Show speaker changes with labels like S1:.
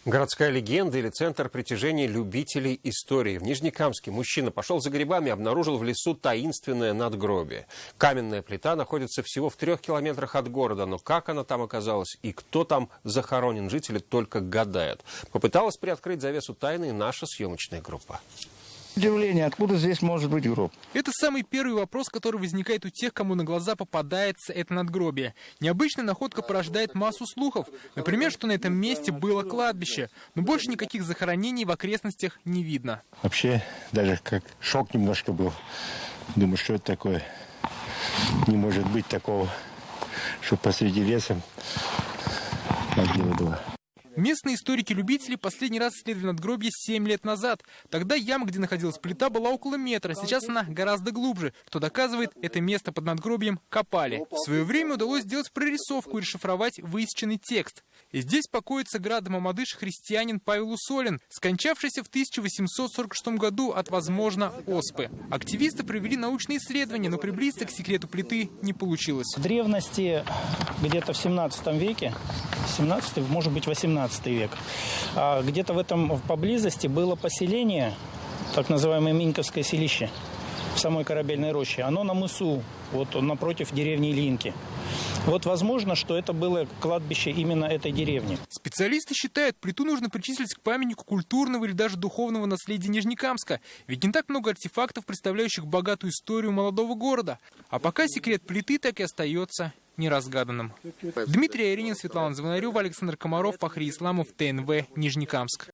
S1: Городская легенда или центр притяжения любителей истории. В Нижнекамске мужчина пошел за грибами и обнаружил в лесу таинственное надгробие. Каменная плита находится всего в 3 километрах от города, но как она там оказалась и кто там захоронен, жители только гадают. Попыталась приоткрыть завесу тайны и наша съемочная группа.
S2: Удивление, откуда здесь может быть гроб?
S3: Это самый первый вопрос, который возникает у тех, кому на глаза попадается это надгробие. Необычная находка порождает массу слухов. Например, что на этом месте было кладбище, но больше никаких захоронений в окрестностях не видно.
S4: Вообще, даже как шок немножко был. Думаю, что это такое? Не может быть такого, что посреди леса могила была.
S3: Местные историки-любители последний раз исследовали надгробие 7 лет назад. Тогда яма, где находилась плита, была около метра. Сейчас она гораздо глубже, что доказывает, это место под надгробием копали. В свое время удалось сделать прорисовку и расшифровать высеченный текст. И здесь покоится градо-мамадыш христианин Павел Усолин, скончавшийся в 1846 году от, возможно, оспы. Активисты провели научные исследования, но приблизиться к секрету плиты не получилось.
S2: В древности, где-то в 17 веке, 17, может быть 18 век, где-то в этом поблизости было поселение, так называемое Миньковское селище, в самой Корабельной роще. Оно на мысу, вот напротив деревни Ильинки. Вот возможно, что это было кладбище именно этой деревни.
S3: Специалисты считают, плиту нужно причислить к памятнику культурного или даже духовного наследия Нижнекамска. Ведь не так много артефактов, представляющих богатую историю молодого города. А пока секрет плиты так и остается неразгаданным. Дмитрий Аринин, Светлана Звонарева, Александр Комаров, Фахри Исламов, ТНВ, Нижнекамск.